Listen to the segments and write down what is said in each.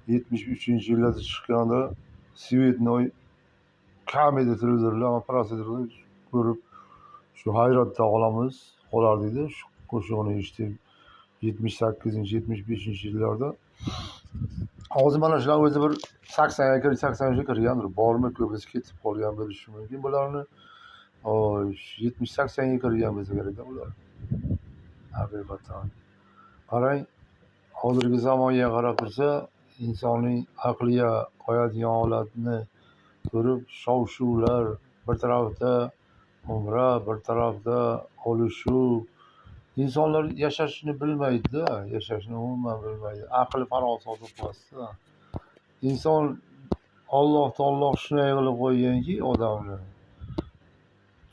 73-yillarda chiqqanda Svetnoy kamida televizorlar, apparatlarni ko'rib shu hayratda qolardik-da, shu qo'shig'ini eshitib 78-75-yillarda. Hozir mana shular o'zi bir 80-ga kirgandir. Bormi, ko'pisi ketib qolgan bo'lishi mumkin bularni. 70-80ga kirgan bo'lsa kerak-da bular. Haqiqatan. Qarang, hozirgi zamonga qarab tursa, insonning aqliga qo'yadigan holatni ko'rib, shov-shuvlar, bir tarafda umra, bir tarafda olishuv. İnsanlar yashashni bilmaydi-da, yashashni umuman bilmaydi. Aqli farosati pastda. İnson Alloh taolo shunday qilib qo'yganki odamni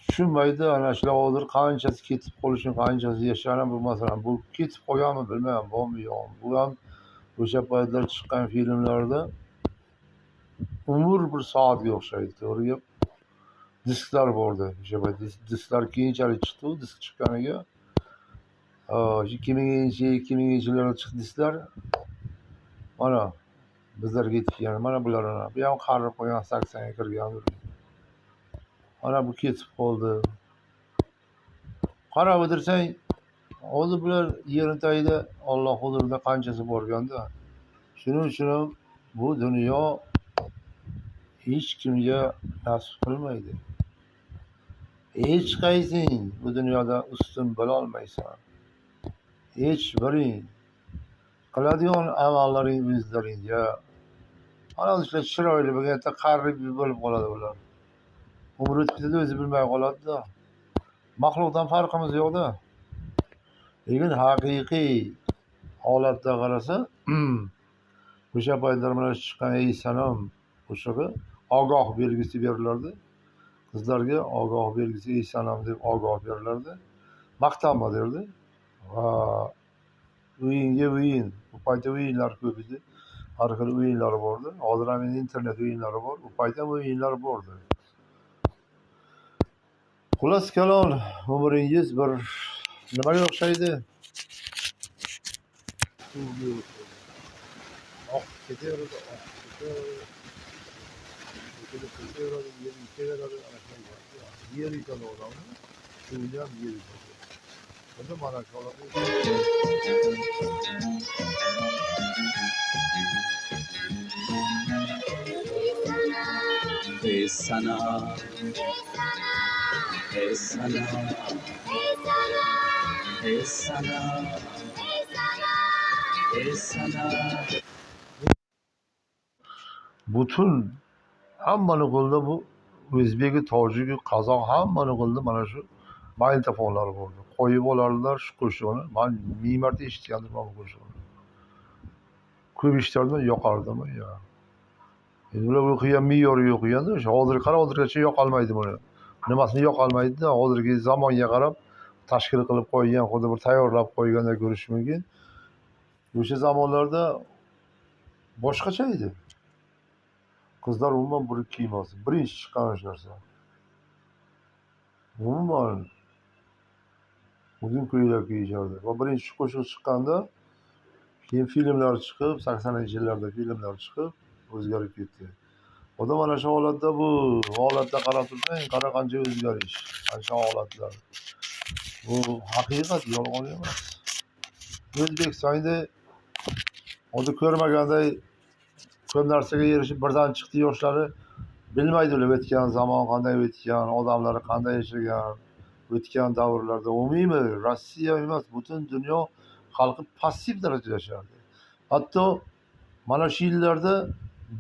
tushunmaydi. Ana shular hozir qanchasi ketib qolishini, qanchasi yashashini bilmasam, bu ketib qolganmi bilmayman, bormi yo'qmi. Bu ham o'sha paytlar chiqqan filmlarda umr bir soatga o'xshaydi, to'g'ri gap. Disklar bordi. O'sha payt disklar keyinchalik chiqdi, disk chiqqaniga 2000-yillarda chiqdi disklar. Mana bizlarga yetib kelgan. Mana bular bu ham qarib qo'ygan 80ga kirgandir. Mana bu ketib qoldi. Qarab o'tirsang, hozir bular yer tagida Alloh huzurida qanchasi borganda. Shuning uchun ham bu dunyo hech kimga nasib qilmaydi. Hech qaysing bu dunyoda ustun bo'la olmaysan. Hech biring qiladigan amallaring o'zlaringga ana o'sha chiroyli bo'lganda qarib bo'lib qoladi ular. Umr o'tib ketadi, o'zi bilmay qoladi-da. Maxluqdan farqimiz yo'q-da. Lekin haqiqiy holatda qarasa, o'sha paytlar mana chiqqan ey sanam qo'shig'i ogoh belgisi berilardi. Qizlarga ogoh belgisi ey sanam deb ogoh berilardi. Maqtanma derdi. Va o'yinga o'yin. Bu paytda o'yinlar ko'p edi. Har xil o'yinlar bordi. Hozir ham internet o'yinlari bor. Bu paytda ham o'yinlar bordi. Xullas kalom, umringiz bir nimaga o'xshaydi? Oqib ketaveradi, yer yutadi odamni, suvni ham yer yutadi. Bunda mana shu holat. Ey sana, ey sana, ey sana, ey sana. Butun hammani qo'lida bu o'zbeki, tojiki, qozoq hammani qo'lida mana shu magnitofonlar bo'ldi. Qo'yib olardilar shu qo'shiqni. Men ming marta eshitgandim bu qo'shiqni. Ko'p eshitardim, yoqardimi ya. Endi ular o'qigan me'yori yo'qganda, o'sha hozirgacha yoqolmaydi buni. Nimasini yoqolmaydi-da, hozirgi zamonga qarab tashkil qilib qo'ygan, xuddi bir tayyorlab qo'ygandek ko'rish mumkin. O'sha zamonlarda boshqacha edi. Qizlar umuman burib kiymasdi. Birinchi chiqqan o'sha narsa. Umuman uzun ko'ylak kiyishardi. Va birinchi qo'shiq chiqqanda keyin filmlar chiqib, 80-yillarda filmlar chiqib o'zgarib ketdi. Odam mana shu holatda bu holatda qarab tursang, qara qancha o'zgarish, qancha holatlar. Bu haqiqat, yolg'on emas. O'zbekistonda hozir ko'rmaganday ko'p narsaga erishib birdan chiqdi yoshlari, bilmaydi ular o'tgan zamon qanday o'tgan, odamlar qanday yashagan, o'tgan davrlarda. Umumiy Rossiya emas, butun dunyo xalqi passiv darajada yashardi. Hatto mana shu yillarda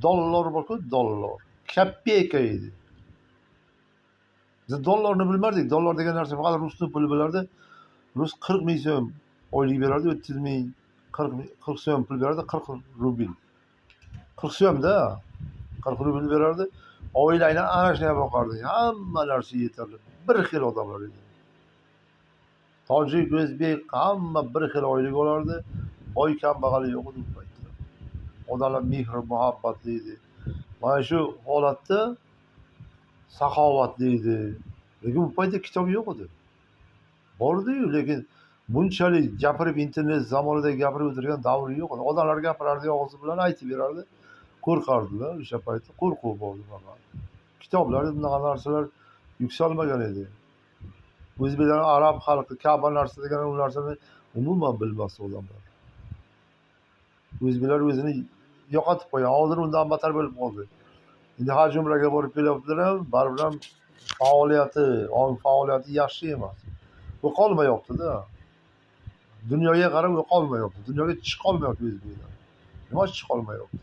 dollar borku, dollar kopeyka edi. Biz dollarni bilmardik. Dollar degan narsa faqat rusning puli bilardi. Rus 40 ming so'm oylik berardi, 30 ming, 40 so'm pul berardi, 40 rubl. 40 so'mda 40 rubl berardi. Oilangni ana shunga boqardi. Hamma narsa yetarli. Bir xil odamlar edi. Tojik, o'zbek hamma bir xil oylik olardi. Boy kambag'ali yo'q edi bu paytda. Odamlar mehr muhabbatli edi. Mana shu holatda saxovatli edi. Lekin bu paytda kitob yo'q edi. Bordi-yu, lekin bunchalik gapirib internet zamonida gapirib o'tirgan davri yo'q. Odamlar gapirardi, og'zi bilan aytib berardi. Qo'rqardilar o'sha paytda. Qo'rquv bo'ldi faqat. Kitoblarda bunaqa narsalar yuksalmagan edi. O'zbeklar arab xalqi Ka'ba narsa degan u narsani umuman bilmas odamlar. O'zbeklar o'zini yo'qotib qo'ygan. Hozir undan battar bo'lib qoldi. Endi haj umraga borib kelyaptilar ham, baribir ham ong faoliyati yaxshi emas. Bu qolmayapti-da. Dunyoga qarab u qolmayapti. Dunyoga chiqolmayapti o'zbeklar. Nima chiqolmayapti?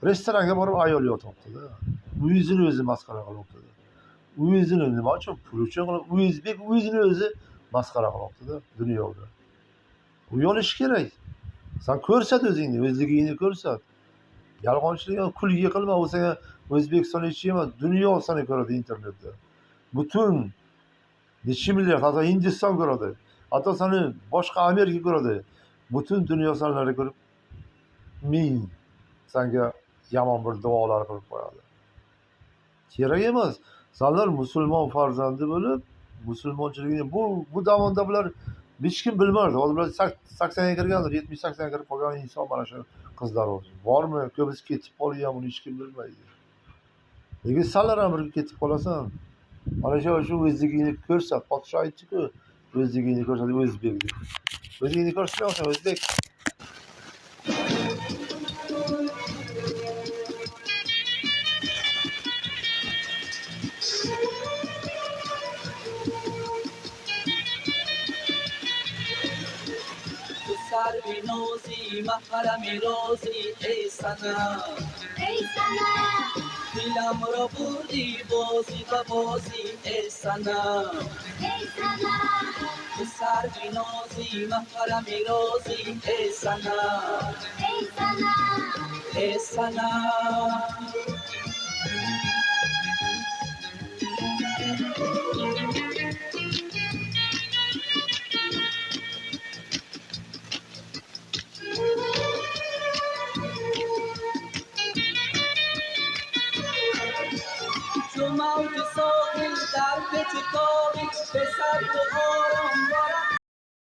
Restoranga borib ayol yotyapti-da. O'zini o'zi masxara qilyapti-da. O'zini nima uchun? Pul uchun qilib, o'zbek o'zini o'zi masxara qilyapti-da dunyoda. Uyalish kerak. Sen ko'rsat o'zingni, o'zligingni ko'rsat. Yolg'onchilik kulgi qilma, u senga O'zbekiston ichi emas, dunyo seni ko'radi internetda. Butun necha milliard, hatto Hindiston ko'radi. Hatto seni boshqa Amerika ko'radi. Butun dunyo senlarni ko'rib ming senga yomon bir duolar qilib qo'yadi. Kerak emas. Senlar musulmon farzandi bo'lib, musulmonchilikni bu damonda bular hech kim bilmardi. Hozir bular 80 ga kirgandir, 70-80 ga kirib qolgan inson mana shu qizlar bormi? Ko'pisi ketib qolgan, buni hech kim bilmaydi. Lekin senlar ham bir ketib qolasan. Mana shu o'zligingni ko'rsat. Podsho aytdi-ku, o'zligingni ko'rsat, o'zbek deb. O'zingni ko'rsatmaysan, o'zbek. سربینوزی محرم روزی ای سنم دلم را بردی بازی و بازی ای سنم سربینوزی محرم روزی ای سنم ای سنم چو موج ساحل در پیچ تابی به سر تو آرام برم